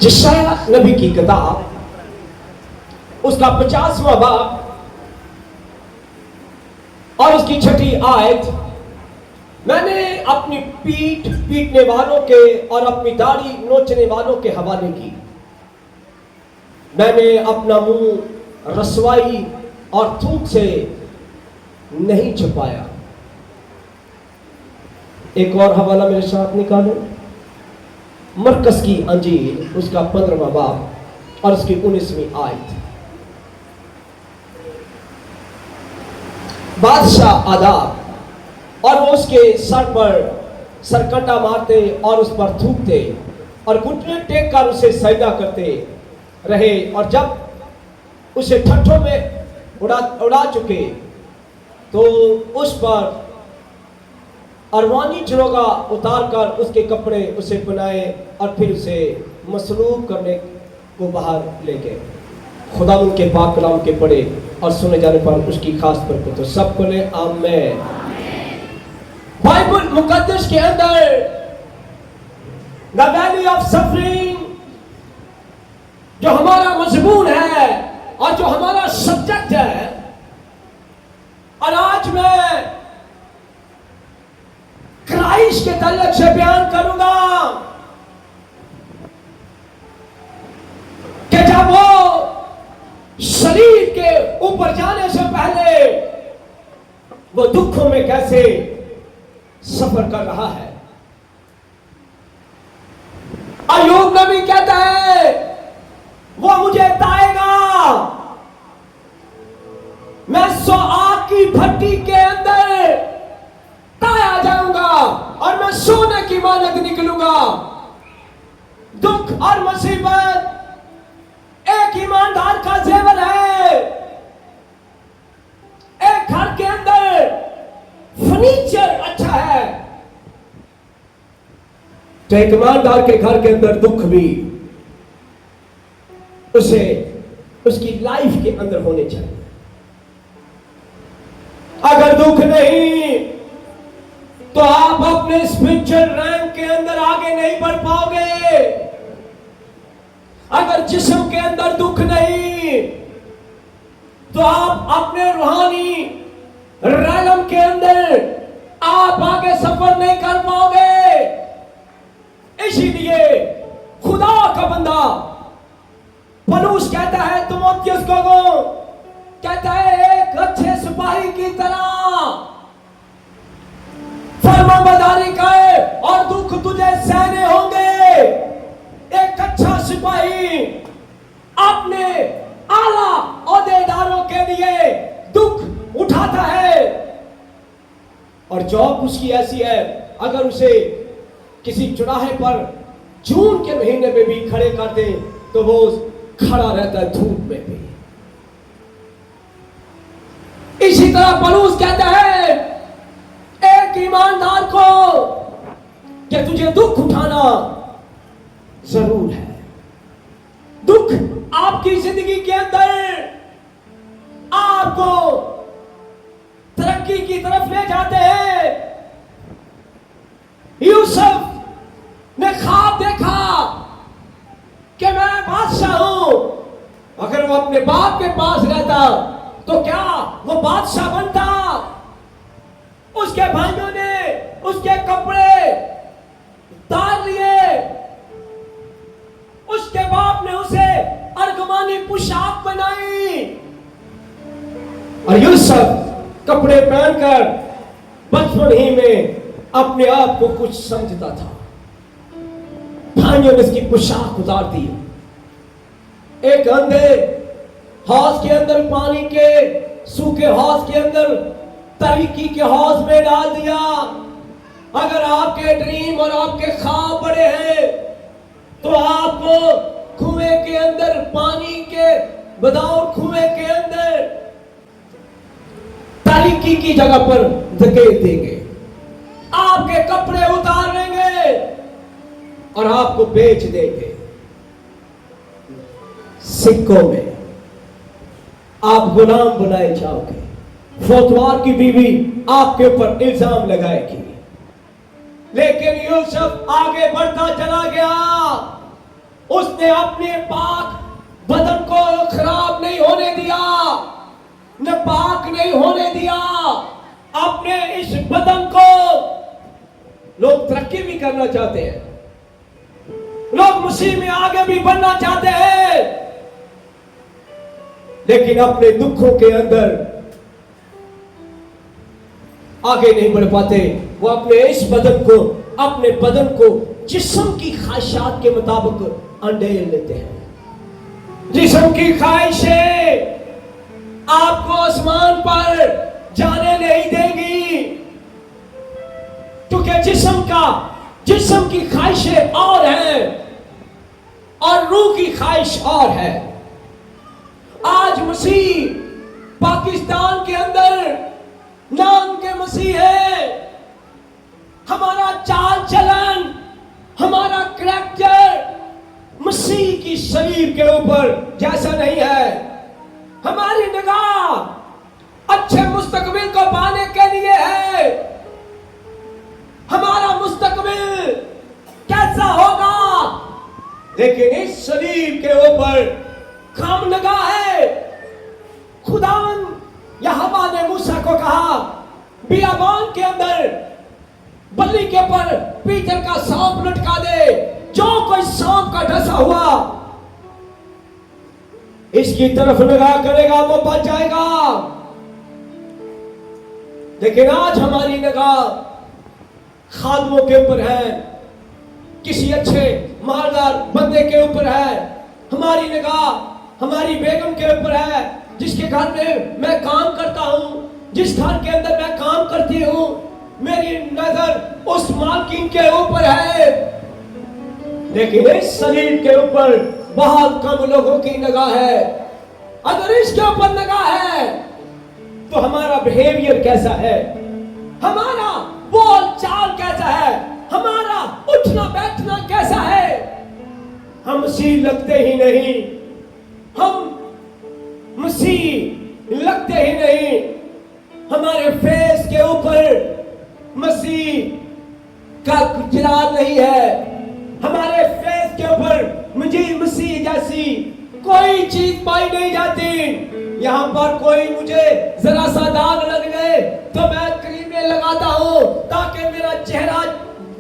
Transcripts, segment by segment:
यशायाह नबी की किताब उसका 50वां बाब और उसकी 6ठी आयत। मैंने अपनी पीठ पीटने वालों के और अपनी दाढ़ी नोचने वालों के हवाले की। मैंने अपना मुंह रसवाई और थूक से नहीं छुपाया। एक और हवाला मेरे साथ निकालो, मरकस की अंजील उसका 15वां बाब और उसकी 19वीं आयत। बादशाह आदाब और वो उसके सर पर सरकंडा मारते और उस पर थूकते और घुटने टेक कर उसे सजदा करते रहे, और जब उसे ठट्ठों में उड़ा चुके तो उस पर अरवानी चरोगा उतार कर उसके कपड़े उसे पहनाए और फिर उसे मसलूब करने को बाहर ले गए। खुदा उनके पाक कलाम के पढ़े और सुने जाने पर उसकी खास बरकत हो। सब को ले आमीन। बाइबल मुकद्दस के अंदर द वैली ऑफ सफरिंग जो हमारा मजमून है और जो हमारा सब्जेक्ट है, और आज मैं क्राइस्ट के ताल्लुक से बयान करूंगा कि जब वो शरीर के ऊपर जाने से पहले वो दुखों में कैसे सफर कर रहा है। अय्यूब नबी कहता है वो मुझे ताएगा, मैं 100 आग की भट्टी के अंदर ताया जाऊंगा और मैं सोने की मानद निकलूंगा। दुख और मुसीबत एक ईमानदार का जेवर है। एक घर के अंदर फर्नीचर अच्छा है तो एक ईमानदार के घर के अंदर दुख भी उसे उसकी लाइफ के अंदर होने चाहिए। अगर दुख नहीं तो आप अपने स्पिरिचुअल रैंक के अंदर आगे नहीं बढ़ पाओगे। अगर जिस्म के अंदर दुख नहीं तो आप अपने रूहानी रैलम के अंदर आप आगे सफर नहीं कर पाओगे। इसीलिए खुदा का बंदा पौलुस कहता है तीमुथियुस को, कहता है एक अच्छे सिपाही की तरह फर्माबरदारी कर और दुख तुझे सहने होंगे। एक अच्छा सिपाही अपने आला ओहदेदारों के लिए दुख उठाता है, और जॉब उसकी ऐसी है अगर उसे किसी चौराहे पर जून के महीने में भी खड़े कर दे तो वो खड़ा रहता है धूप में भी। इसी तरह पौलुस कहता है एक ईमानदार को कि तुझे दुख उठाना जरूर है। दुख आपकी जिंदगी के अंदर आपको तरक्की की तरफ ले जाते हैं। यूसुफ ने ख्वाब देखा कि मैं बादशाह हूं। अगर वो अपने बाप के पास रहता तो क्या वो बादशाह बनता? उसके भाइयों ने उसके कपड़े उतार लिए, उसके बाप ने उसे अर्गमानी पोशाक बनाई, और यूसुफ कपड़े पहनकर बचपन ही में अपने आप को कुछ समझता था। भाइयों ने उसकी पोशाक उतार दी। एक अंधे हौज के अंदर पानी के सूखे हौज के अंदर तरीकी के हौज में डाल दिया। अगर आपके ड्रीम और आपके ख्वाब बड़े हैं तो आपको कुएं के अंदर पानी के बदाऊं कुएं के अंदर तारीकी की जगह पर धकेल देंगे, आपके कपड़े उतार लेंगे और आपको बेच देंगे। सिक्कों में आप गुलाम बनाए जाओगे। फौतवार की बीवी आपके ऊपर इल्जाम लगाएगी। लेकिन यूसुफ आगे बढ़ता चला गया। उसने अपने पाक बदन को खराब नहीं होने दिया, न पाक नहीं होने दिया। अपने इस बदन को लोग तरक्की भी करना चाहते हैं, लोग मसीह में आगे भी बढ़ना चाहते हैं, लेकिन अपने दुखों के अंदर आगे नहीं बढ़ पाते। वो अपने इस अपने बदन को जिस्म की ख्वाहिशात के मुताबिक अंडेल लेते हैं। जिस्म की ख्वाहिशें आपको आसमान पर जाने नहीं देंगी, क्योंकि जिस्म की ख्वाहिशें और है और रूह की ख्वाहिश और है। आज मसीह पाकिस्तान के अंदर नाम के मसीह है, हमारा चाल चलन, हमारा करैक्टर मसीह की शरीर के ऊपर जैसा नहीं है। हमारी निगाह अच्छे मुस्तकबिल को पाने के लिए है। हमारा मुस्तकबिल कैसा होगा, लेकिन इस शरीर के ऊपर खाम निगाह है। खुदावन यहोवा ने मूसा को कहा, बियाबान के अंदर बल्ली के ऊपर पीतल का सांप लटका दे, जो कोई सांप का डसा हुआ इसकी तरफ निगाह करेगा वो बच जाएगा। लेकिन आज हमारी निगाह खादमों के ऊपर है, किसी अच्छे मालदार बंदे के ऊपर है। हमारी निगाह हमारी बेगम के ऊपर है, जिसके घर में मैं काम करता हूं, जिस घर के अंदर मैं काम करती हूं, मेरी नजर उस मालकिन के ऊपर है। लेकिन इस शरीर के ऊपर बहुत कम लोगों की निगाह है। अगर इसके ऊपर निगाह है तो हमारा बिहेवियर कैसा है, हमारा बोल चाल कैसा है, हमारा उठना बैठना कैसा है। हम मसीह लगते ही नहीं, हम मसीह लगते ही नहीं। हमारे फेस के ऊपर मसीह का जलाल नहीं है। हमारे फेस के ऊपर मुझे मसीह जैसी कोई चीज पाई नहीं जाती। यहाँ पर कोई मुझे जरा सा दाग लग गए तो मैं क्रीमें लगाता हूँ ताकि मेरा चेहरा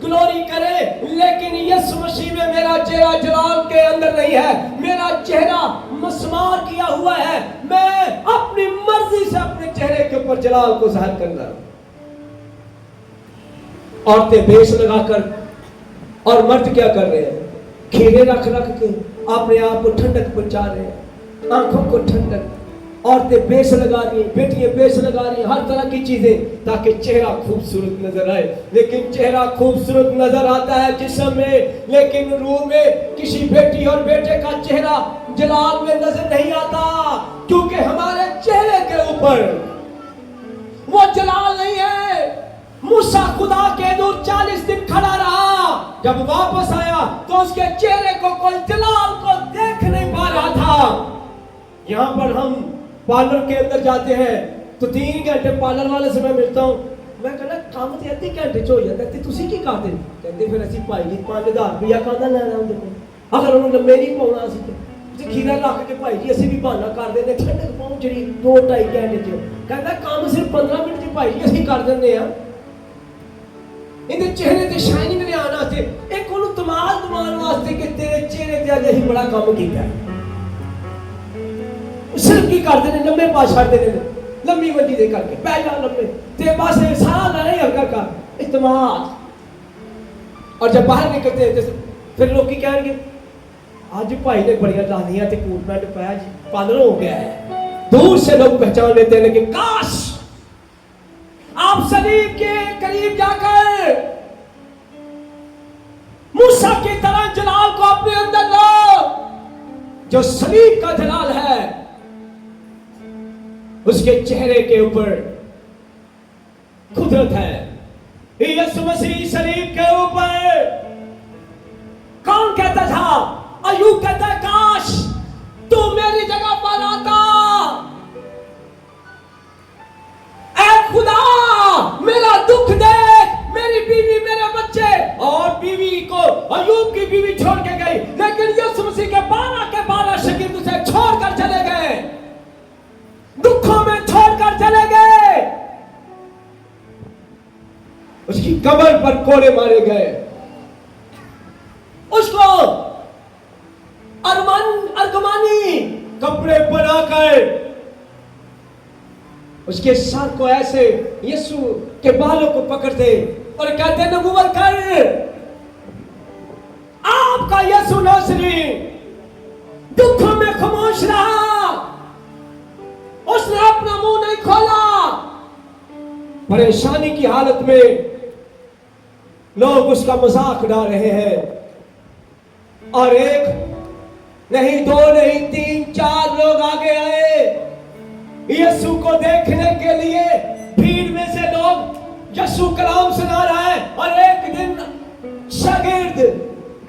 ग्लोरी करे, लेकिन यीशु मसीह में मेरा चेहरा जलाल के अंदर नहीं है। मेरा चेहरा मस्मार किया हुआ है। मैं अपनी मर्जी से अपने चेहरे के ऊपर जलाल को जाहिर करना। औरतें बेस लगाकर और मर्द क्या कर रहे हैं, खीरे रख के अपने आप को ठंडक पहुंचा रहे हैं, आंखों को ठंडक। औरतें बेस लगा रही हैं, बेटियां बेस लगा रही हैं, हर तरह की चीजें ताकि चेहरा खूबसूरत नजर आए। लेकिन चेहरा खूबसूरत नजर आता है जिस्म में, लेकिन रूह में किसी बेटी और बेटे का चेहरा जलाल में नजर नहीं आता, क्योंकि हमारे चेहरे के ऊपर वो जलाल नहीं है। मूसा खुदा के दूर 40 दिन खड़ा रहा, जब वापस आया तो उसके चेहरे को कोई जलाल को देख नहीं पा रहा था। यहाँ पर हम पार्लर के अंदर जाते हैं तो 3 घंटे पार्लर वाले से मैं मिलता हूँ, मैं कहना काम तो आधे घंटे च हो जाता है, तुसी की करते कहते फिर असं भाई जी 5000 रुपया कहना लेना उनके को, अगर उन्होंने लंबे नहीं पाना असं खीरा रख के भाई जी असं भी बहाना कर देंगे ठंडक पाओ जी 2-2.5 घंटे च, कहता काम सिर्फ 15 मिनट च भाई जी असं कर देंगे। इनके चेहरे ते शाइनिंग ले आने वास्ते, एक उन्होंने तमाल दमान वास्ते कि तेरे चेहरे ते अज असीं बड़ा काम किया। सिर्फ की करते हैं लंबे पा छाड़ते हैं, लंबी मंजी दे करके पहला लंबे ते बस सारा नहीं हल्का कर इस्तेमाल। और जब बाहर निकलते हैं तो फिर लोग की कहेंगे आज भाई ने बड़िया लानियां ते कोट पैंट पाया जी, पार्लर हो गया है। दूर से लोग पहचान लेते हैं, लेकिन काश आप सलीब के करीब जाकर मूसा की तरह जलाल को अपने अंदर लो। जो सलीब का जलाल है उसके चेहरे के ऊपर कुदरत है। यीशु मसीह सलीब के ऊपर कौन कहता था, अय्यूब कहता है काश तू मेरी जगह पर आता। ऐ खुदा मेरा दुख देख, मेरी बीवी मेरे बच्चे, और बीवी को अय्यूब की बीवी छोड़ के गई, लेकिन यीशु कमर पर कोड़े मारे गए। उसको अर्गमानी कपड़े बनाकर उसके सर को ऐसे यीशु के बालों को पकड़ते और कहते नबूवत कर, आपका यीशु नासरी दुखों में खामोश रहा, उसने अपना मुंह नहीं खोला। परेशानी की हालत में लोग उसका मजाक उड़ा रहे हैं और एक नहीं, दो नहीं, 3-4 लोग आगे आए यीशु को देखने के लिए। भीड़ में से लोग यीशु कलाम सुना रहा है और एक दिन शागिर्द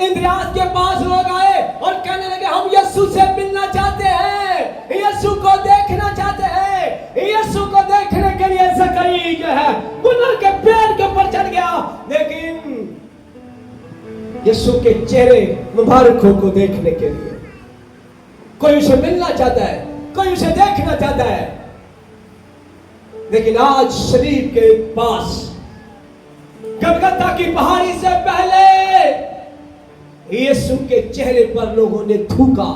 इंद्रियास के पास लोग आए और कहने लगे हम यीशु से मिलना चाहते हैं, यीशु को देखना चाहते हैं। यीशु को देखने के लिए ज़करी जो है गुलर के पेड़ के ऊपर चढ़ गया, लेकिन यीशु के चेहरे मुबारकों को देखने के लिए कोई उसे मिलना चाहता है, कोई उसे देखना चाहता है। लेकिन आज शरीर के पास गलगता की पहाड़ी से पहले यीशु के चेहरे पर लोगों ने थूका,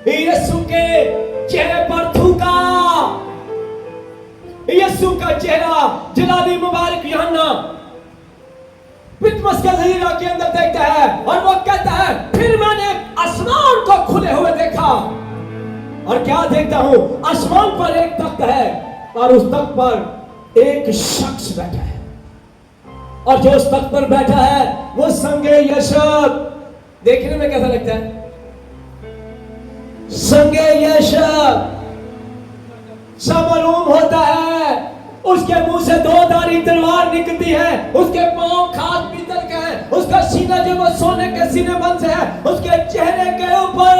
यीशु के चेहरे पर थूका। यीशु का चेहरा जलाली मुबारक यूहन्ना पितमस के ज़हीरा के अंदर देखता है और वो कहता है फिर मैंने आसमान को खुले हुए देखा और क्या देखता हूं, आसमान पर एक तख्त है और उस तख्त पर एक शख्स बैठा है और जो उस तख्त पर बैठा है वो संगे यशब। देखने में कैसा लगता है? संगे यशब सा मालूम होता है। उसके मुंह से 2 धारी तलवार निकलती है, उसके पांव खास पीतल के हैं, उसका सीना जो वो सोने के सीने बन से है। उसके चेहरे के ऊपर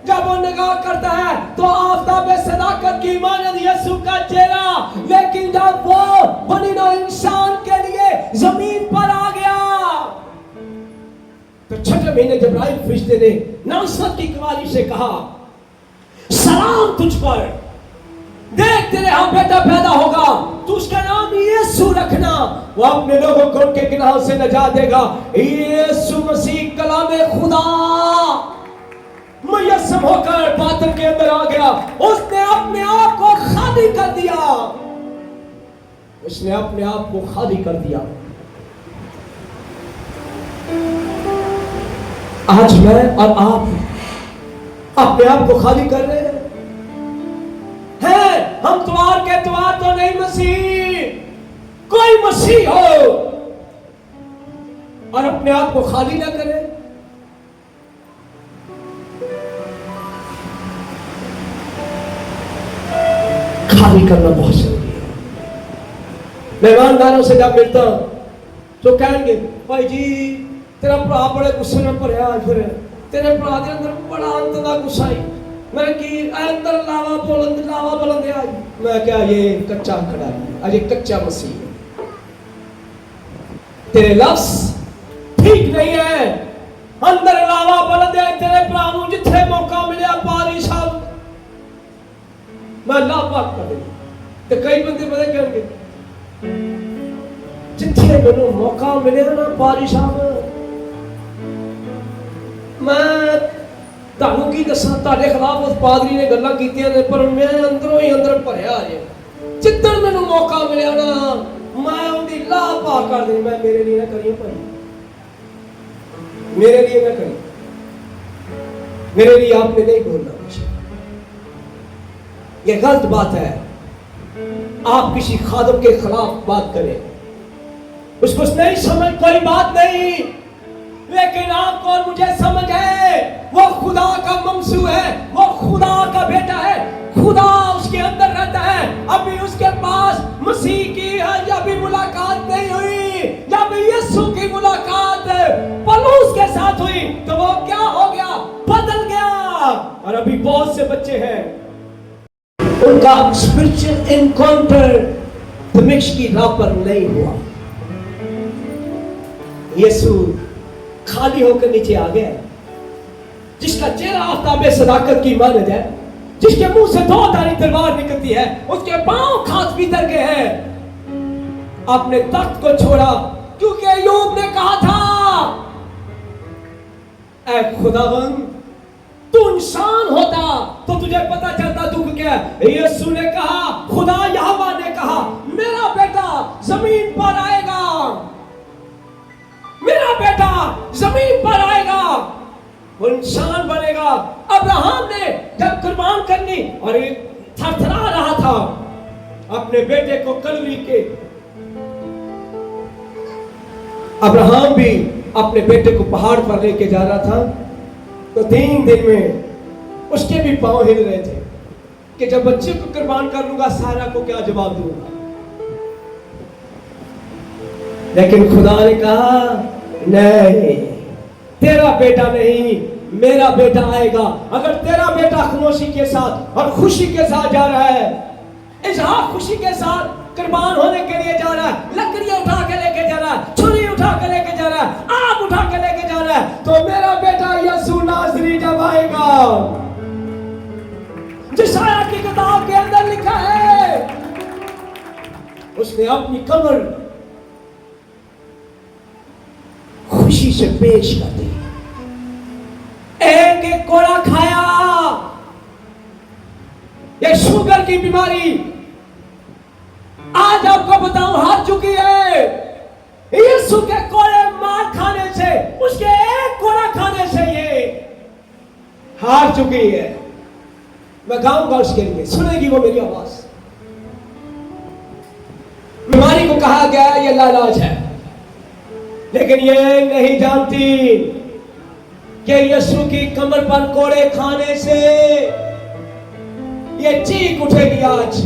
जब वो निगाह करता है तो आफताब सदाकत की मानद यीशु का चेहरा, लेकिन जब वो बनिनो इंसान के लिए जमीन पर आ गया तो 6 महीने जब्राइल फरिश्ते ने नासरत की कवाली से कहा सलाम तुझ पर, देख तेरे यहां बेटा पैदा होगा, तू उसका नाम यीशु रखना, वो अपने लोगों को उनके गुनाहों से नजात देगा। यीशु मसीह कलामे खुदा मुयस्सम होकर बादल के अंदर आ गया। उसने अपने आप को खाली कर दिया, उसने अपने आप को खाली कर दिया। आज मैं और आप अपने आप को खाली कर रहे हैं। हम द्वार के द्वार तो नहीं, मसीह कोई मसीह हो और अपने आप को खाली ना करे। खाली करना बहुत जरूरी है। मेहमानदारों से जब मिलता हूं तो कहेंगे भाई जी तेरा भरा बड़े गुस्से में भरया, फिर तेरे भरा के अंदर बड़ा अंत का गुस्सा है। मैं कि अंदर लावा बोलन दे आज। मैं क्या ये कच्चा खड़ा है, आज कच्चा मसीह है। तेरे लफ्ज ठीक नहीं है, अंदर लावा बोलन दे। तेरे भरा नूं जिथे मौका मिले पारी साहब मैं ला बात कर दूं ते कई बंदे पता कहणगे जिथे मैनूं मौका मिले ना पारी साहब मैं ਤੁਹਾਨੂੰ ਕੀ ਦੱਸਾਂ, ਤੁਹਾਡੇ ਖਿਲਾਫ ਉਸ ਪਾਦਰੀ ਨੇ ਗੱਲਾਂ ਕੀਤੀਆਂ ਨੇ ਪਰ ਮੈਂ ਅੰਦਰੋਂ ਹੀ ਅੰਦਰ ਭਰਿਆ ਜੇ। ਜਿੱਦਣ ਮੈਨੂੰ ਮੌਕਾ ਮਿਲਿਆ ਨਾ ਮੈਂ ਉਹਦੀ ਲਾਹ ਪਾ ਕਰ ਦੇਣੀ। मैं मेरे लिए ना करिए भाई, मेरे लिए ना करिए, मेरे लिए आपने नहीं बोलना मुझे। ये गलत बात है। आप किसी खादम के खिलाफ बात करें, उसको नहीं समझ कोई बात नहीं, लेकिन आपको और मुझे समझ है वो खुदा का ममसू है, वो खुदा का बेटा है, खुदा उसके अंदर रहता है। अभी उसके पास मसीह की अभी मुलाकात नहीं हुई। जब यीशु की मुलाकात पौलुस के साथ हुई तो वो क्या हो गया, बदल गया। और अभी बहुत से बच्चे हैं उनका स्पिरिचुअल एनकाउंटर दमिश्क की राह पर नहीं हुआ। यीशु खाली होकर नीचे आ गया, जिसका चेहरा आफताब सदाकत की मानद है, जिसके मुंह से 2 धारी तलवार निकलती है, उसके पांव खास भीतर के हैं। अपने तख्त को छोड़ा, क्योंकि अय्यूब ने कहा था, ऐ खुदावंद तू इंसान होता तो तुझे पता चलता दुख क्या है। यीशु ने कहा, खुदा यहोवा ने कहा, मेरा बेटा जमीन पर आएगा, मेरा बेटा जमीन पर आएगा, वो इंसान बनेगा। अब्राहम ने जब कुर्बान करनी और एक थरथरा रहा था अपने बेटे को कलवरी के, अब्राहम भी अपने बेटे को पहाड़ पर लेके जा रहा था, तो 3 दिन में उसके भी पांव हिल रहे थे कि जब बच्चे को कुर्बान कर लूंगा सारा को क्या जवाब दूंगा। लेकिन खुदा ने कहा, नहीं, तेरा बेटा नहीं, मेरा बेटा आएगा। अगर तेरा बेटा खामोशी के साथ और खुशी के साथ जा रहा है, इजहार खुशी के साथ कुर्बान होने के लिए जा रहा है, लकड़ियां उठा के लेके जा रहा है, छुरी उठा के लेके जा रहा है, आग उठा के लेके जा रहा है, तो मेरा बेटा यीशु नासरी जब आएगा, यशायाह की किताब के अंदर लिखा है, उसने अपनी कमर खुशी से पेश कर दी। एक एक कोड़ा खाया। ये शुगर की बीमारी आज आपको बताऊं हार चुकी है। यीशु के कोड़े मार खाने से, उसके एक कोड़ा खाने से ये हार चुकी है। मैं गाऊंगा उसके लिए, सुनेगी वो मेरी आवाज। बीमारी को कहा गया ये लालाज है, लेकिन ये नहीं जानती कि यीशु की कमर पर कोड़े खाने से ये चीख उठेगी आज,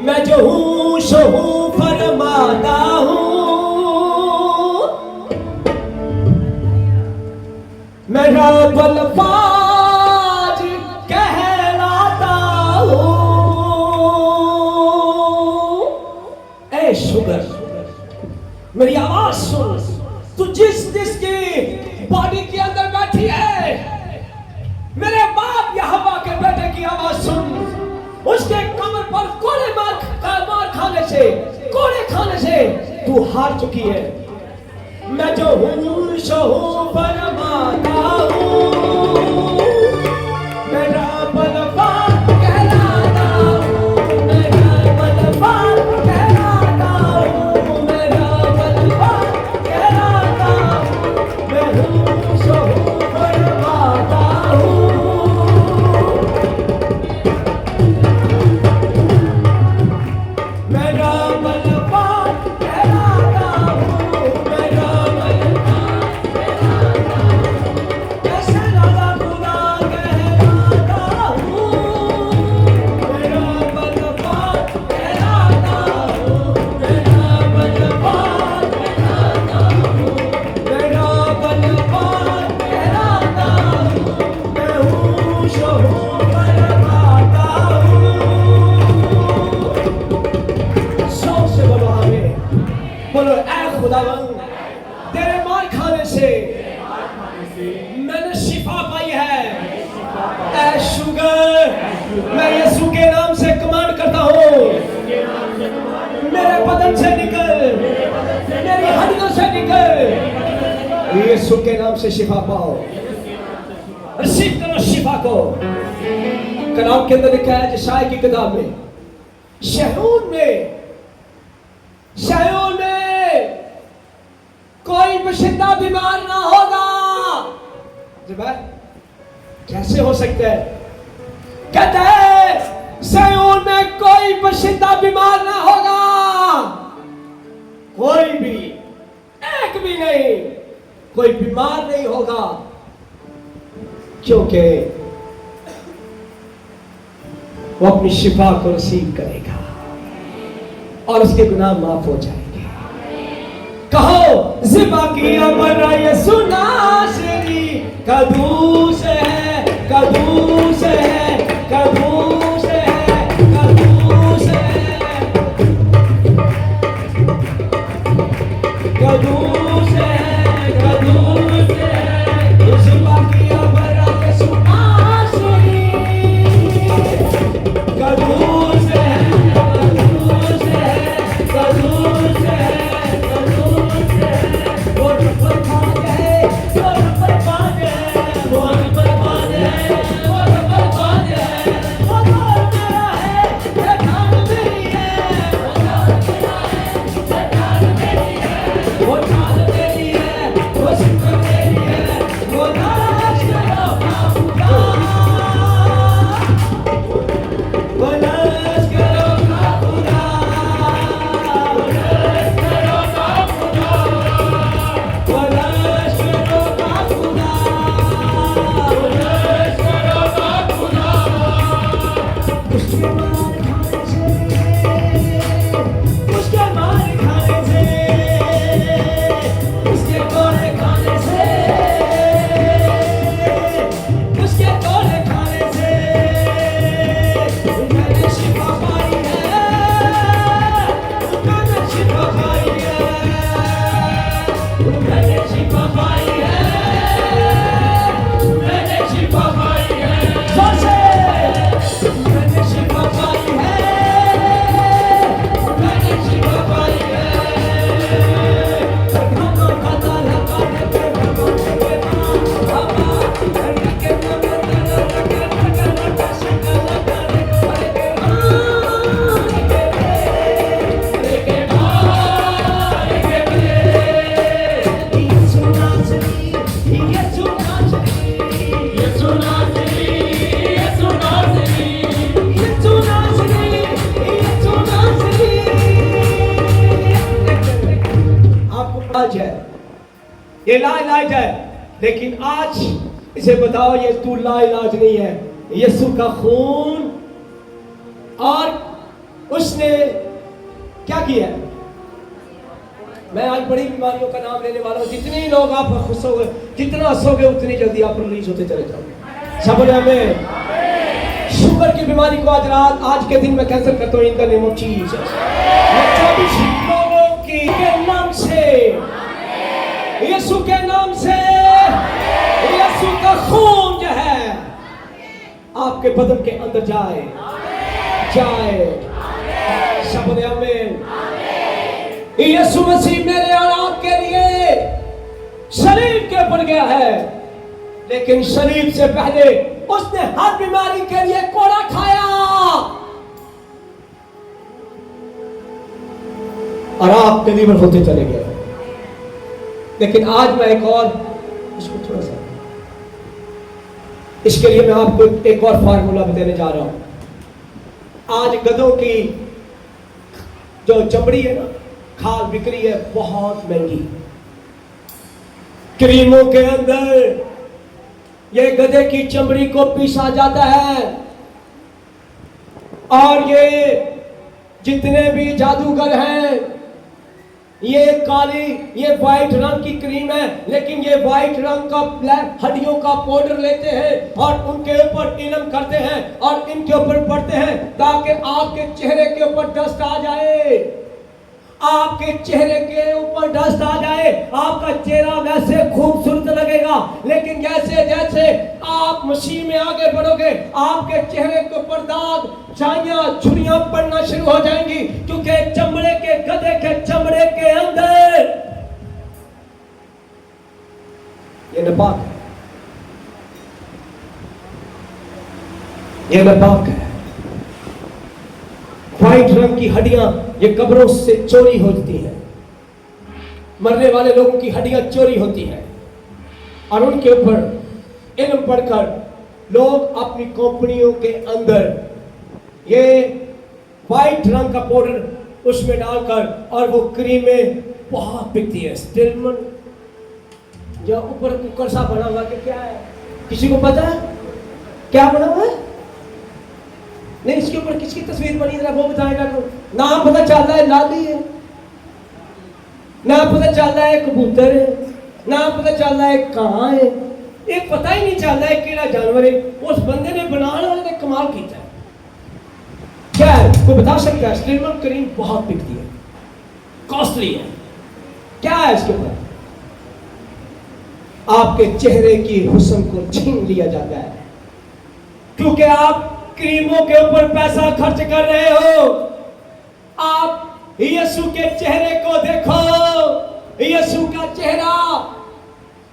मैं जो हूं सो हूं फरमाता हूं, मेरा बलफाज कहलाता हूं। ऐ शुगर, मेरी आवाज सुन, तू जिसकी बॉडी के अंदर बैठी है, मेरे बाप यहोवा के बेटे की आवाज सुन। उसके कमर पर कोड़े मार खाने से तू हार चुकी है। मैं जो हूं सो हूं फरमाता हूं, मेरा बलवान कहलाता हूं, मेरा बलवान कहलाता हूं, मेरा बलवान कहलाता हूं, मैं हूं सो हूं फरमाता हूं। मेरा बलवान कहलाता हूं, मेरा बलवान कहलाता हूं, कैसे राजा खुदा कहलाता हूं, मेरा बलवान कहलाता हूं, मेरा बलवान कहलाता हूं, मेरा बलवान कहलाता हूं, मैं हूं सो हूं फरमाता हूं। से बोलो आमीन, बोलो ऐ खुदावंद, तेरे मार खाने से मैंने शिफा पाई है। ऐ शुगर, मैं यीशु के नाम से कमांड करता हूँ, मेरे बदन से निकल, मेरी हड्डियों से निकल, यीशु के नाम से शिफा पाओ, रिसीव करो शिफा को। कलाम के अंदर लिखा है यशायाह की किताब में, शहरों में कोई बशिंदा बीमार ना होगा। जब कैसे हो सकता है? कहते हैं सिय्योन में कोई बशिंदा बीमार ना होगा, कोई भी, एक भी नहीं, कोई बीमार नहीं होगा, क्योंकि वो अपनी शिफा को रिसीव करेगा और उसके गुनाह माफ हो जाएंगे। कहो ज़िबा की अमर यीशु नासरी, कदूस है, कदूस है, कदूस है, कदूस है, कदूस है, कदूस है, ज़िबा की अमर यीशु नासरी, कदूस है, कदूस है, कदूस मैंने शिफा पाई है, मैंने शिफा पाई है, जोर से मैंने शिफा पाई है, मैंने शिफा पाई है। आज है ये लाइलाज है, लेकिन आज इसे बताओ ये तू लाइलाज नहीं है। यीशु का खून और उसने क्या किया? मैं आज बड़ी बीमारियों का नाम लेने वाला हूं। जितने लोग आप खुश हो गए, जितना हंसोगे उतनी जल्दी आप रिलीज होते चले जाओगे। सब बोले हमें शुगर की बीमारी को आज रात, आज के दिन में कैंसिल करता हूं in the name of Jesus. लोगों की के नाम से, यीशु के नाम से, यीशु का खून जो है आपके बदन के अंदर जाए जाए। सब बोले आमीन। यीशु मसीह मेरे और आपके लिए शरीर के ऊपर गया है, लेकिन शरीर से पहले उसने हर बीमारी के लिए कोड़ा खाया और आप डिलीवर होते चले गए। लेकिन आज मैं एक और इसको थोड़ा सा, इसके लिए मैं आपको एक और फार्मूला देने जा रहा हूं। आज गधों की जो चमड़ी है ना, खाल बिक रही है बहुत महंगी। क्रीमों के अंदर ये गधे की चमड़ी को पीसा जाता है और ये जितने भी जादूगर हैं, ये काली, ये व्हाइट रंग की क्रीम है, लेकिन ये व्हाइट रंग का ब्लैक हड्डियों का पाउडर लेते हैं और उनके ऊपर इलम करते हैं और इनके ऊपर पड़ते हैं ताकि आपके चेहरे के ऊपर डस्ट आ जाए, आपके चेहरे के ऊपर डस्ट आ जाए, आपका चेहरा वैसे खूबसूरत लगेगा। लेकिन जैसे जैसे आप मसीह में आगे बढ़ोगे, आपके चेहरे के ऊपर दाग, छाइयां, छुरियां पड़ना शुरू हो जाएंगी, क्योंकि चमड़े के, गधे के चमड़े के अंदर ये नापाक है, ये नापाक है। व्हाइट रंग की हड्डियां ये कब्रों से चोरी होती है, मरने वाले लोगों की हड्डियां चोरी होती है और उनके ऊपर इल्म पढ़कर लोग अपनी कंपनियों के अंदर ये व्हाइट रंग का पाउडर उसमें डालकर, और वो क्रीमें बहुत बिकती है। स्टिलमन जो ऊपर कुकर सा बना हुआ क्या है, किसी को पता है क्या बना हुआ है? नहीं, इसके ऊपर किसकी तस्वीर बनी है वो बताएगा। तो नाम पता चल रहा है लाली है, नाम पता चल रहा है कबूतर है, नाम पता चल रहा है कहाँ है, ये पता ही नहीं चल रहा है केड़ा जानवर है। उस बंदे ने बनाने वाले ने कमाल किया है। क्या है कोई बता सकता है? स्टिलमन क्रीम बहुत बिकती है, कॉस्टली है। क्या है इसके ऊपर? आपके चेहरे की हुस्न को छीन लिया जाता है, क्योंकि आप क्रीमों के ऊपर पैसा खर्च कर रहे हो। आप यीशु के चेहरे को देखो, यीशु का चेहरा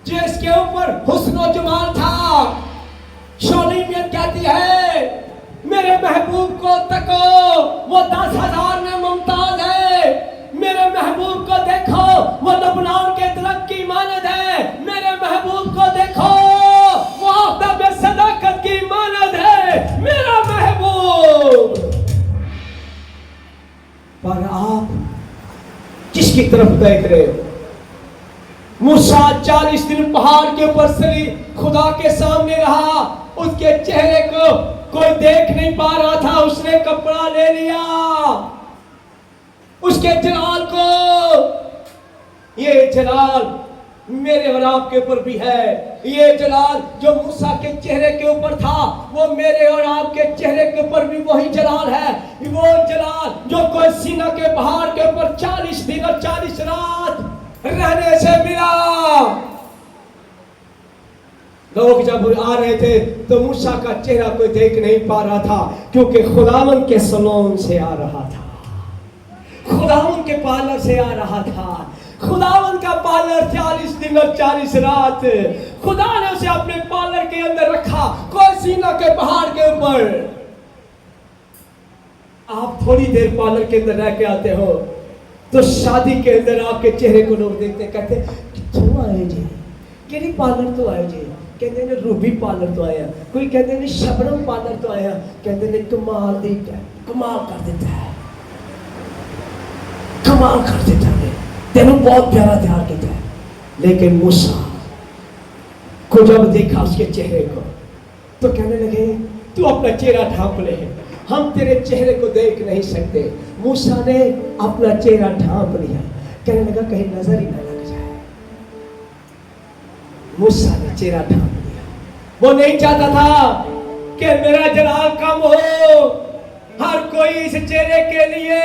जिसके ऊपर हुस्न और जमाल था। शोलीमियत कहती है मेरे महबूब को तको, वो 10,000 में मुमताज है। मेरे महबूब को देखो, वो लबनान के दरख्त की मानद है। मेरे महबूब को देखो, वो आफ़ताब सदाकत की मानद है। मेरा महबूब। पर आप किसकी तरफ देख रहे हो? मूसा 40 दिन पहाड़ के ऊपर से खुदा के सामने रहा, उसके चेहरे को कोई देख नहीं पा रहा था। उसने कपड़ा ले लिया उसके जलाल को। ये जलाल मेरे और आपके ऊपर भी है। ये जलाल जो मूसा के चेहरे के ऊपर था, वो मेरे और आपके चेहरे के ऊपर भी वही जलाल है। वो जलाल जो कोई सीना के पहाड़ के ऊपर 40 दिन और 40 रात रहने से मिला। लोग जब आ रहे थे तो मूसा का चेहरा कोई देख नहीं पा रहा था, क्योंकि खुदावन के सलोन से आ रहा था, खुदावन के पार्लर से आ रहा था। खुदावन का पार्लर 40 दिन और 40 रात खुदा ने उसे अपने पार्लर के अंदर रखा, कोई सीना के पहाड़ के ऊपर। आप थोड़ी देर पार्लर के अंदर रह के आते हो तो शादी के अंदर आपके चेहरे को लोग देखते, कहते कितों आए जी, केड़ी पार्लर तो आए जी, कहते ने रूबी पार्लर तो आया, कोई कहते ने शबनम पार्लर तो आया, कहते ने कमाल दी कमाल कर देता है, कमाल कर देता है, तेनू बहुत प्यारा तैयार किया है। लेकिन मूसा को जब देखा उसके चेहरे को तो कहने लगे तू अपना चेहरा ढांप ले, हम तेरे चेहरे को देख नहीं सकते। मूसा ने अपना चेहरा ढांप लिया, कहने लगा कहीं नजर ही ना लग जाए। मूसा ने चेहरा ढांप लिया, वो नहीं चाहता था कि मेरा जलाल कम हो। हर कोई इस चेहरे के लिए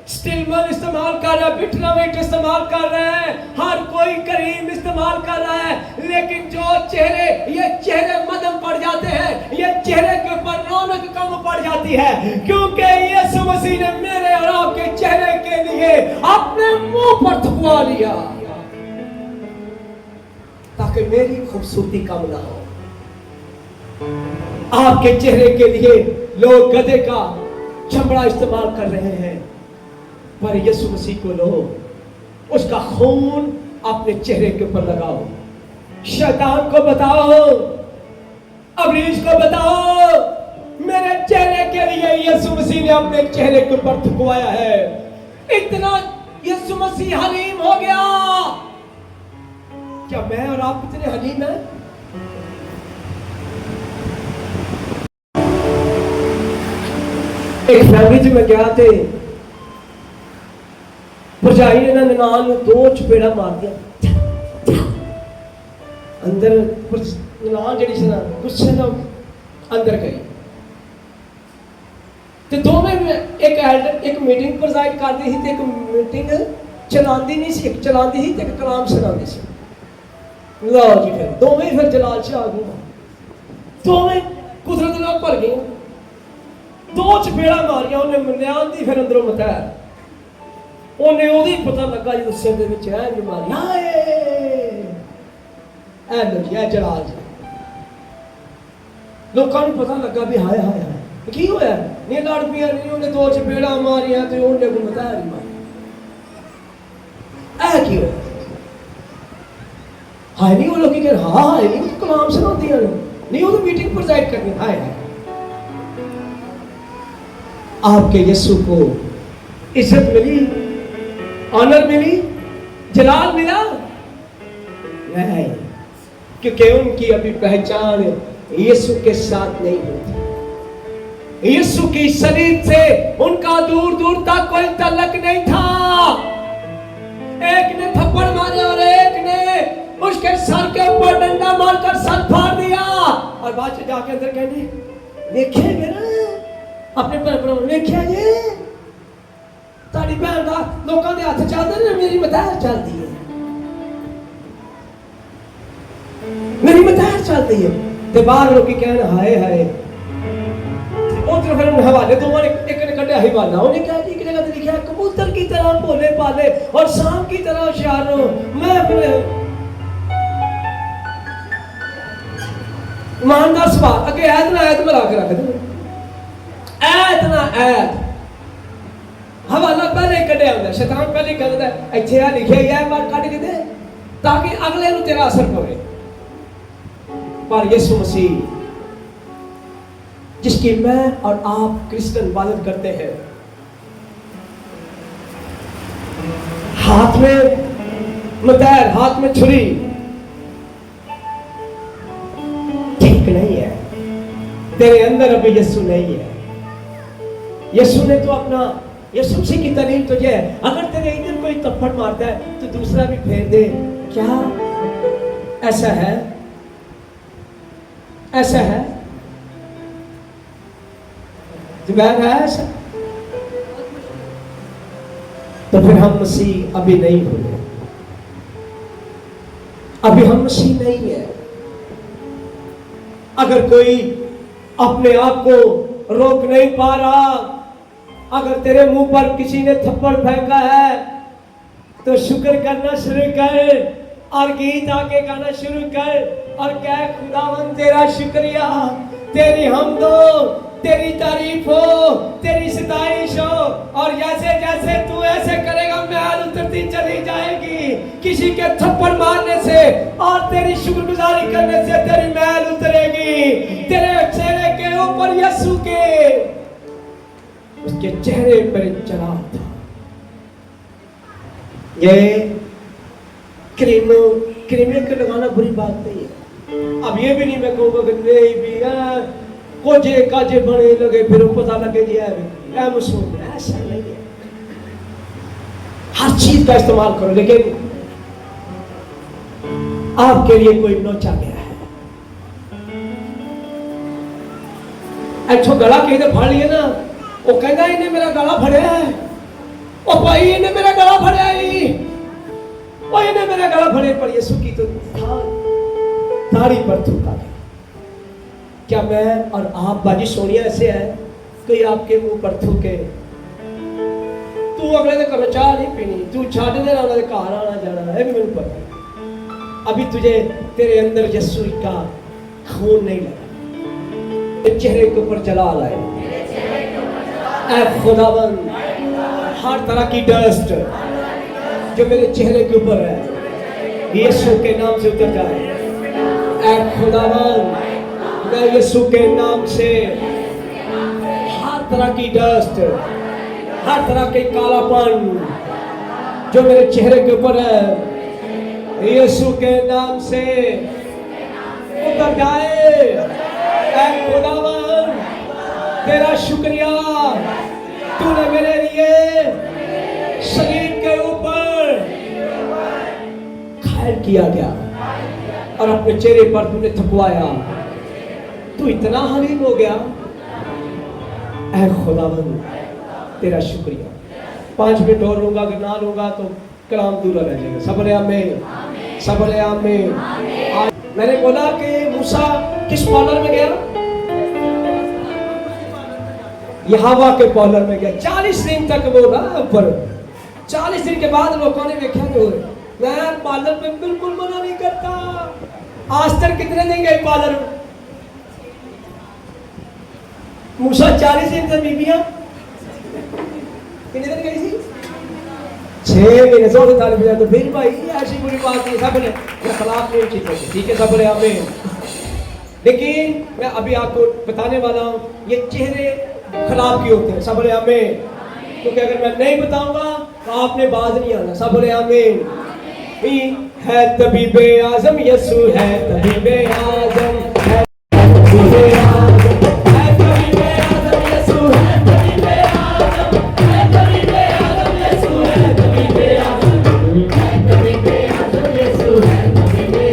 स्टिलमन इस्तेमाल कर रहा है, बिटरामिट इस्तेमाल कर रहा है, हर कोई करीम इस्तेमाल कर रहा है, लेकिन जो चेहरे, ये चेहरे मदम पड़ जाते हैं, ये चेहरे के ऊपर रौनक कम पड़ जाती है, क्योंकि यीशु मसीह ने मेरे और आपके चेहरे के लिए अपने मुंह पर थुकवा लिया ताकि मेरी खूबसूरती कम ना हो। आपके चेहरे के लिए लोग गधे का चमड़ा इस्तेमाल कर रहे हैं, पर यीशु मसीह को लो, उसका खून अपने चेहरे के ऊपर लगाओ। शैतान को बताओ, अबलीस को बताओ, मेरे चेहरे के लिए यीशु मसीह ने अपने चेहरे के ऊपर थुकवाया है। इतना यीशु मसीह हलीम हो गया। क्या मैं और आप इतने हलीम हैं? एक फैमिली में गया थे, भरजाई ने ननान में 2 चपेड़ा मार दिया अंदर। ननान जी सी ना गुस्से ना अंदर गई तो दोवें एक मीटिंग प्रोजाइड करती थी, एक मीटिंग चलाती नहीं सी, एक चलाती थी, एक कलाम सुनाती सी। लो जी फिर दोवें फिर जलाल से आ गई, दोवें कुदरत नाल भर गई। 2 चपेड़ा मारिया उन्हें ननान दी, फिर अंदरों मतैर उन्हें उदी पता लगा जो सिर दे विच ऐ बीमारी ऐ लगी जलाल जी। लोगों को पता लगा भी हाय हाय हाय की होया, नहीं लड़ पिया, नहीं उन्हें 2 चपेड़ा मारिया तो उन्हें को बता नहीं मारी, ऐ की होया हाय नहीं। वो लोग कह रहे हाँ हाय नहीं, कलाम सुनाती है नहीं, वो तो मीटिंग प्रोजाइड करनी हाय हाय। आपके यीशु को इज्जत मिली, ऑनर मिली, जलाल मिला नहीं, क्योंकि उनकी अभी पहचान यीशु के साथ नहीं होती। यीशु की शरीर से उनका दूर दूर तक कोई तल्लक नहीं था। एक ने थप्पड़ मारे और एक ने उसके सर के ऊपर डंडा मारकर सर फाड़ दिया, और बाद में जाके अंदर कहने देखिए मेरा अपने पर देखिए ये ताड़ी भैन का लोगों के हाथ चलते ने, मेरी मतार चलती है, मेरी मतार चलती है। ते बाहर लोग कहने हाय हाय, उधर फिर उन्हें हवाले दोनों ने एक ने कटे हवाला, उन्हें क्या जी जगह पे लिखा कबूतर की तरह भोले पाले और सांप की तरह होशियार हो। मैं अपने ईमानदार सवाल अगे ऐत ना ऐत मिला के रख दे, ऐत ना ऐत हवाला पहले कढ़िया होंगे, शैतान पहले कहता है इत्थे आ लिखिया है बार कट के दे ताकि अगले नूं तेरा असर पवे। पर यीशु मसीह जिसकी मैं और आप क्रिश्चियन इबादत करते हैं, हाथ में मतैर, हाथ में छुरी, ठीक नहीं है। तेरे अंदर अभी यीशु नहीं है। यीशु ने तो अपना, यीशु मसीह की तालीम तो ये है, अगर तेरे इधर कोई थप्पड़ मारता है तो दूसरा भी फेर दे। क्या ऐसा है? ऐसा है? जुबैर है ऐसा? तो फिर हम मसीह अभी नहीं हुए। अभी हम मसीह नहीं है। अगर कोई अपने आप को रोक नहीं पा रहा, अगर तेरे मुंह पर किसी ने थप्पड़ फेंका है तो शुक्र करना शुरू कर और गीत आके गाना शुरू कर और कह खुदावन तेरा शुक्रिया, तेरी हमदो, तेरी तारीफ हो, तेरी सताइश हो। और जैसे जैसे तू ऐसे करेगा मैल उतरती चली जाएगी, किसी के थप्पड़ मारने से और तेरी शुक्रगुजारी करने से तेरी मैल उतरेगी। तेरे चेहरे के ऊपर यीशु के उसके चेहरे पर चला था। ये क्रीम के लगाना बुरी बात नहीं है। अब ये भी नहीं मैं कहूँगा कि नहीं भी कोजे काजे बने लगे फिर पता लगे जी ऐसा नहीं है। हर चीज का इस्तेमाल करो, लेकिन आपके लिए कोई नोचा गया है। अच्छा गला कहते फाड़ लिए ना, वो कहना इन्हें मेरा गला फड़िया है, ओ भाई इन्हें मेरा गला फड़िया ही, ओ इन्हें मेरा गला फड़े पर यीशु की तो दाढ़ी पर थूका गया। क्या मैं और आप बाजी सोनिया ऐसे है कोई आपके मुंह पर थूके, तू अगले दिन करो चाह नहीं पीनी, तू छाड़ दे रहा घर आना जाना है भी मेरे पता। अभी तुझे तेरे अंदर यीशु का खून नहीं लगा, चेहरे के ऊपर जला लाए ऐ खुदावन, हर तरह की डस्ट जो मेरे चेहरे के ऊपर है यीशु के नाम से उतर जाए। ऐ खुदावन मैं यीशु के नाम से हर तरह की डस्ट, हर तरह के कालापन जो मेरे चेहरे के ऊपर है यीशु के नाम से उतर जाए। ऐ खुदावन तेरा शुक्रिया, तूने मेरे लिए शरीर के ऊपर घायल किया गया और अपने चेहरे पर तूने थकवाया, तू इतना हलीम हो गया। ऐ खुदावन तेरा शुक्रिया। 5 मिनट और लूंगा, अगर ना लूंगा तो कलाम दूर रह जाएगा। सबले आमीन, सबले आमीन। मैंने बोला कि मूसा किस पार्लर में गया? यहोवा के पार्लर में गया। 40 दिन तक वो रहा ऊपर। 40 दिन के बाद लोगों ने देखा कि मैं पार्लर में बिल्कुल मना नहीं करता। आज तक कितने दिन गए पार्लर में? मूसा 40 दिन तक बीबियां कितने दिन गई थी? 6 महीने 140 दिन। तो फिर भाई ऐसी बुरी बात नहीं, सब ने खिलाफ नहीं ठीक है, ठीक है सब ने हमें। लेकिन मैं अभी आपको बताने वाला हूँ ये चेहरे खराब क्यों होते हैं। सब ने हमें, क्योंकि अगर मैं नहीं बताऊंगा तो आपने बाज नहीं आना। सब ने हमें है तबीबे आजम यीशु है, तबीबे आजम है, तबीबे आजम है, तबीबे आजम यीशु है, तबीबे आजम है, तबीबे आजम यीशु है, तबीबे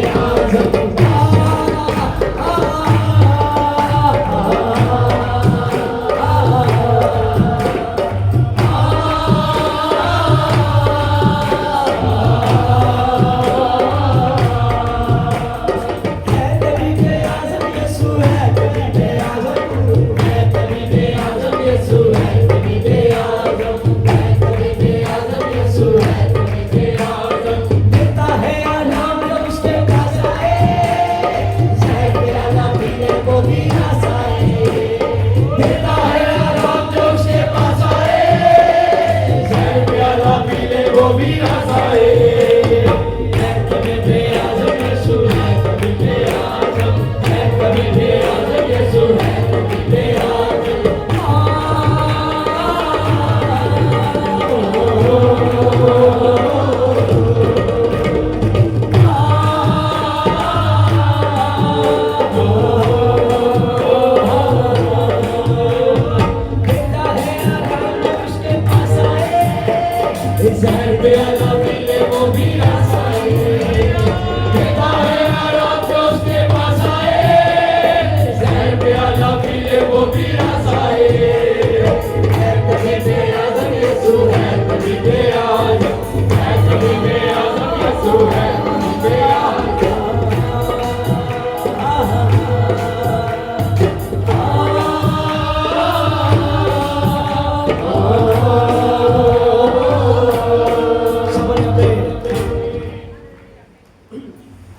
आजम है, तबीबे आजम यीशु है, तबीबे आजम।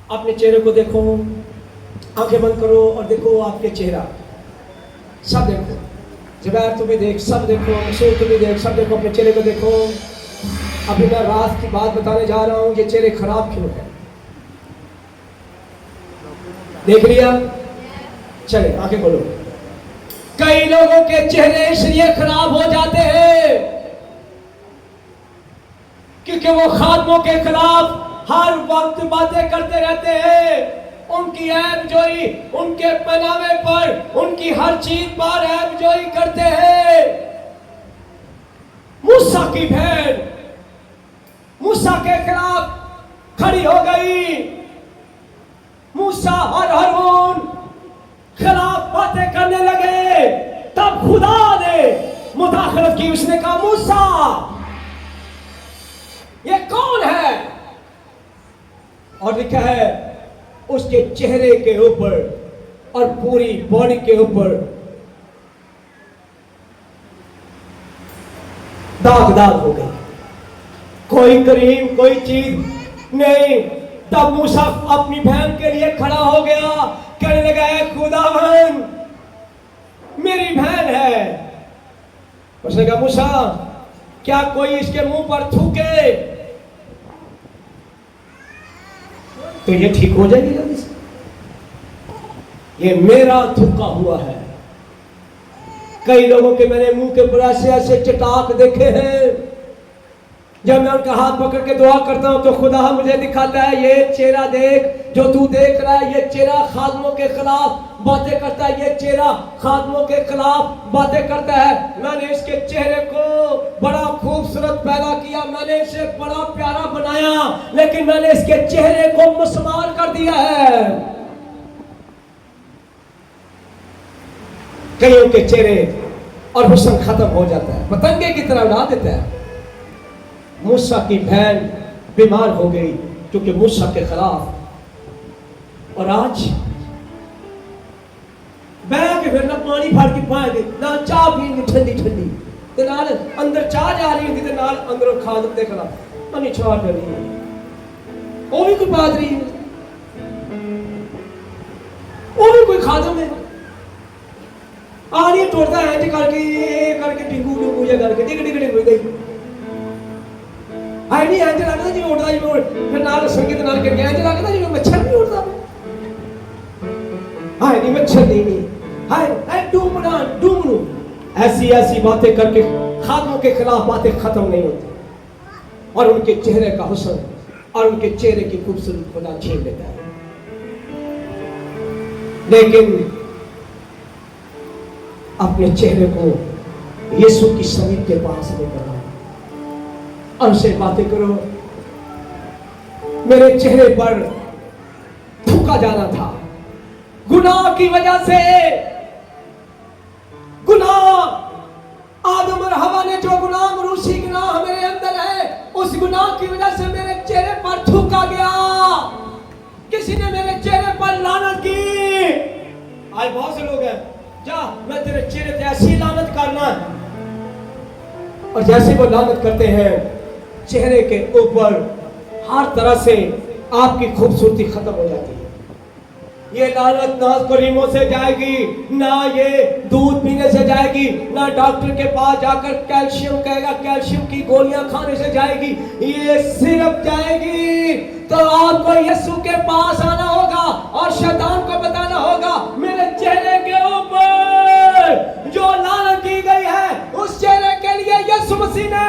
अपने चेहरे को देखो, आंखें बंद करो और देखो आपके चेहरा, सब देखो। जुबैर तुम भी देख, सब देखो। मसूद तुम भी देख, सब देखो। अपने चेहरे को देखो। अभी मैं राज की बात बताने जा रहा हूं, ये चेहरे खराब क्यों है। देख लिया? चले आंखें खोलो। कई लोगों के चेहरे इसलिए खराब हो जाते हैं क्योंकि वो खादमों के खिलाफ हर वक्त बातें करते रहते हैं। उनकी ऐबजोई, उनके पहनावे पर, उनकी हर चीज पर ऐबजोई करते हैं। मूसा की बहन मूसा के खिलाफ खड़ी हो गई। मूसा और हारून खिलाफ बातें करने लगे। तब खुदा ने मुदाखलत की। उसने कहा, मूसा ये कौन है? और लिखा है उसके चेहरे के ऊपर और पूरी बॉडी के ऊपर दाग दाग हो गए। कोई क्रीम, कोई चीज नहीं। तब मूसा अपनी बहन के लिए खड़ा हो गया, कहने लगा, खुदावन मेरी बहन है। उसने कहा, मूसा क्या कोई इसके मुंह पर थूके तो ये ठीक हो जाएगी जल्दी से? ये मेरा थूका हुआ है। कई लोगों के मैंने मुंह के ऊपर ऐसे ऐसे चटाक देखे हैं। जब मैं उनका हाथ पकड़ के दुआ करता हूं तो खुदा मुझे दिखाता है, ये चेहरा देख जो तू देख रहा है, ये चेहरा खादमों के खिलाफ बातें करता है। ये चेहरा खादमों के खिलाफ बातें करता है। मैंने इसके चेहरे को बड़ा खूबसूरत पैदा किया, मैंने इसे बड़ा प्यारा बनाया, लेकिन मैंने इसके चेहरे को मसमार कर दिया है। कईयों के चेहरे और हुस्न खत्म हो जाता है, पतंगे की तरह उड़ा देता है। मूसा की बहन बीमार हो गई क्योंकि मूसा के खिलाफ। और आज बैठ के फिर ना पानी भर के पाएंगे, ना चाह पीएंगे ठंडी ठंडी, ते नाल अंदर चाह जा रही होती, ते नाल अंदरों खाद के खिलाफ पानी चाह कर रही है। वो भी कोई बात रही है, वो भी कोई खादम है। आ रही तोड़ता है करके डिंगू डिंगू या करके डिग डिग डिग गई। हाय नहीं ऐसे लगता जी उड़ता जी उड़, फिर नाल संगीत नाल के ऐसे लगता जी मच्छर नहीं उड़ता। हाय नहीं मच्छर नहीं, हाय डूमरू ऐसी ऐसी बातें करके खादमों के खिलाफ बातें खत्म नहीं होती। और उनके चेहरे का हुस्न और उनके चेहरे की खूबसूरती खुदा छीन लेता है। लेकिन अपने चेहरे को यीशु की समीप के पास लेकर आओ और उससे बातें करो। मेरे चेहरे पर थूका जाना था गुनाह की वजह से। गुनाह आदम और हवा ने जो गुनाह मरूसी गुनाह मेरे अंदर है, उस गुनाह की वजह से मेरे चेहरे पर थूका गया। किसी ने मेरे चेहरे पर लानत की। आज बहुत से लोग हैं, जा मैं तेरे चेहरे पे ऐसी लानत करना, और जैसे वो लानत करते हैं चेहरे के ऊपर हर तरह से आपकी खूबसूरती खत्म हो जाती है। ये लानत ना करीमों से जाएगी, ना ये दूध पीने से जाएगी, ना डॉक्टर के पास जाकर कैल्शियम कहेगा कैल्शियम की गोलियां खाने से जाएगी। ये सिर्फ जाएगी तो आपको यीशु के पास आना होगा और शैतान को बताना होगा, मेरे चेहरे के ऊपर जो लानत की गई है उस चेहरे के लिए यीशु मसीह ने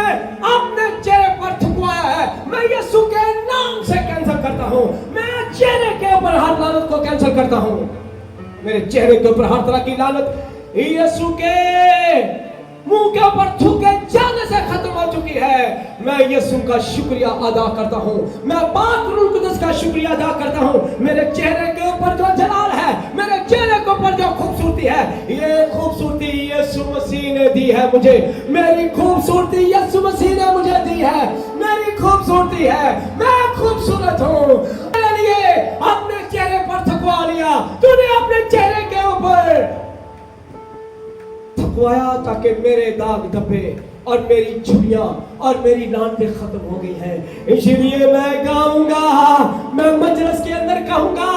अपने चेहरे पर थुकवाया है। मैं यीशु के नाम से कैंसिल करता हूं। मैं चेहरे के ऊपर हर लानत को कैंसिल करता हूं। मेरे चेहरे के ऊपर हर तरह की लानत यीशु के मुंह के ऊपर थूके जाने से खत्म हो चुकी है। मैं यीशु का शुक्रिया अदा करता हूं। मैं पाक रूह कुदस का शुक्रिया अदा करता हूं। मेरे चेहरे के ऊपर जो जलाल है, मेरे चेहरे के ऊपर जो खूबसूरती है, ये खूबसूरती यीशु मसीह ने दी है मुझे। मेरी खूबसूरती यीशु मसीह ने मुझे दी है। मेरी खूबसूरती है, मैं खूबसूरत हूं। मेरे लिए अपने चेहरे पर थकवा लिया तूने, अपने चेहरे के ऊपर थकवाया ताकि मेरे दाग धब्बे और मेरी झुर्रियां और मेरी लानतें खत्म हो गई हैं। इसलिए मैं गाऊंगा, मैं मजलिस के अंदर कहूंगा,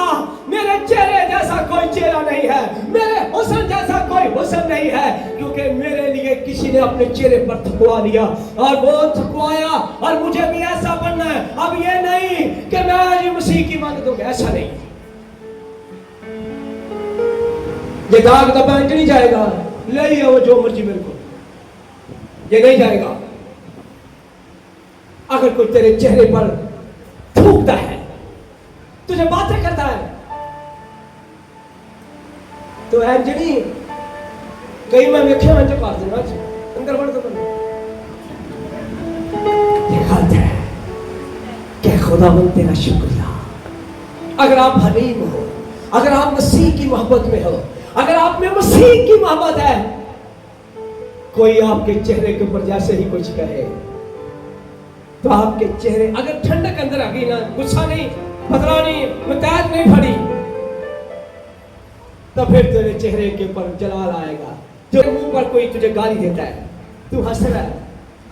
मेरे चेहरे जैसा कोई चेहरा नहीं है, मेरे हुस्न जैसा कोई हुस्न नहीं है, क्योंकि मेरे लिए किसी ने अपने चेहरे पर थकवा लिया और वो थकवाया और मुझे भी ऐसा बनना है। अब ये नहीं कि मैं आज मसीह की मांग दूंगा, ऐसा नहीं। ये दाग दबाने नहीं जाएगा, ले लिया वो जो मर्जी मेरे को, ये नहीं जाएगा। अगर कोई तेरे चेहरे पर थूकता है, तुझे बातें करता है, तो एंजनी कई मैं वेख्या मैं पास देना अंदर बढ़ तो देखा है कि खुदावंद तेरा शुक्रिया। अगर आप हलीम हो, अगर आप मसीह की मोहब्बत में हो, अगर आप में मसीह की मोहब्बत है, कोई आपके चेहरे के ऊपर जैसे ही कुछ कहे तो आपके चेहरे, अगर ठंडक अंदर आ गई ना, गुस्सा नहीं, बदला नहीं, मुतैद नहीं फड़ी, तो फिर तेरे चेहरे के ऊपर जलाल आएगा। तेरे मुंह पर कोई तुझे गाली देता है, तू हंस रहा है।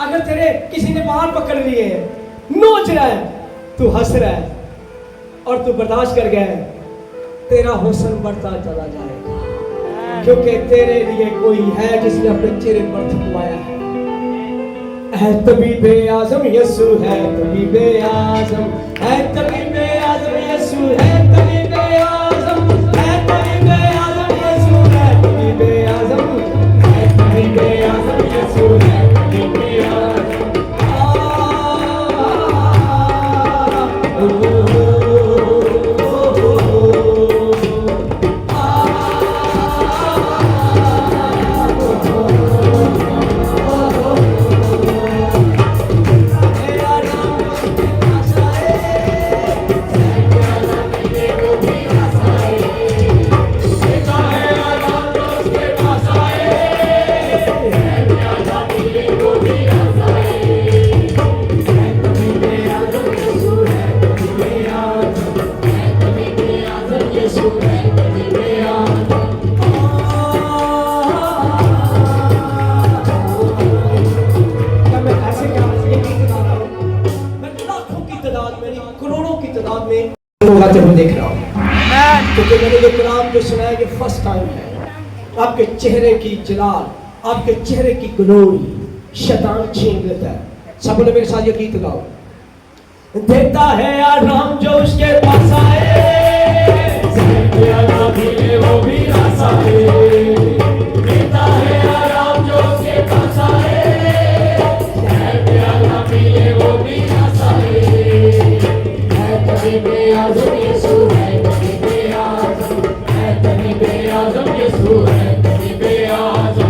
अगर तेरे किसी ने बाल पकड़ लिए है, नोच रहा है, तू हंस रहा है और तू बर्दाश्त कर गया है, तेरा हुस्न बढ़ता चला जाएगा, क्योंकि तेरे लिए कोई है जिसने अपने चेहरे पर थकवाया है। तबीबे आज़म यीशु है, तबीबे आज़म है, तबीबे आज़म यीशु है, तबीबे आज़म है, तबीबे आज़म यीशु है, तबीबे आज़म है, तबीबे आज़म यीशु है, तबीबे देख रहा हूं, क्योंकि मैंने ये कलाम जो सुना है ये फर्स्ट टाइम है। आपके चेहरे की जलाल, आपके चेहरे की ग्लोरी शैतान छीन लेता है। सब लोग मेरे साथ ये गीत गाओ। देता है आराम जो उसके पास आए, वो भी रास आए। देता है आराम जो उसके पास आए, वो भी रास आए। तबीबे आज़म यीशु है, तबीबे आज़म है, तबीबे आज़म यीशु है, तबीबे आज़म।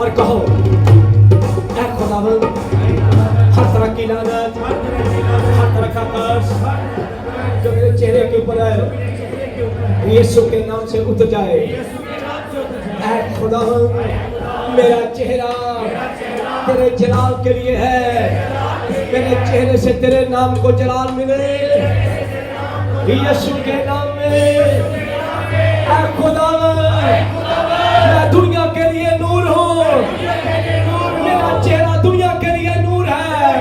और कहो, ऐ खुदावंद, हर तरह की लानत, हर तरह का कर्ज जो मेरे चेहरे के ऊपर है, यीशु के नाम से उतर जाए। ऐ खुदावंद, मेरा चेहरा तेरे जलाल के लिए है, मेरे चेहरे से तेरे नाम को जलाल मिले, यीशु के नाम में। ऐ खुदावंद, मैं दुनिया के लिए नूर हूँ, मेरा चेहरा दुनिया के लिए नूर है।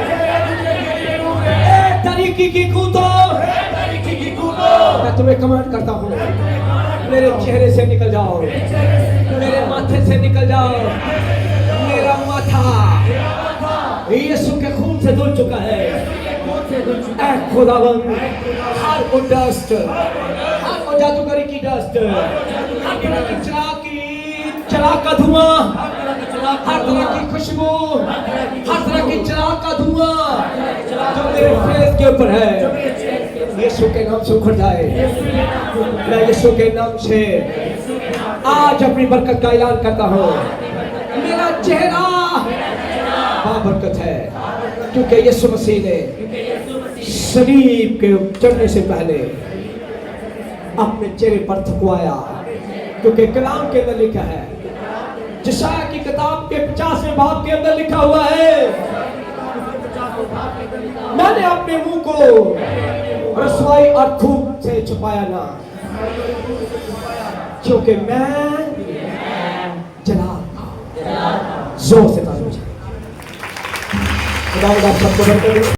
एक तरीके की कूदो, मैं तुम्हें कमांड करता हूँ, मेरे चेहरे से निकल जाओ, मेरे माथे से निकल जाओ। मेरा माथा यीशु के खून से धुल चुका है। ऐ खुदावंद, हर वो डस्ट, हर वो जादूगरी की डस्ट, हर तरह की चिराग का धुआं, हर तरह की खुशबू, हर तरह की चिराग का धुआं जो मेरे फेस के ऊपर है, यीशु के नाम से उखड़ जाए। मैं यीशु के नाम से आज अपनी बरकत का ऐलान करता हूँ। मेरा चेहरा बाबरकत है, क्योंकि यीशु मसीह ने सलीब के चढ़ने से पहले अपने चेहरे पर थकवाया, क्योंकि कलाम के अंदर लिखा है, यशायाह की किताब के 50वें बाब के अंदर लिखा हुआ है, मैंने अपने मुंह को रसवाई और थूक से छुपाया ना, क्योंकि मैं जलाल था। जोर से ताली बजाएं। खुदा सबको बरकत दे।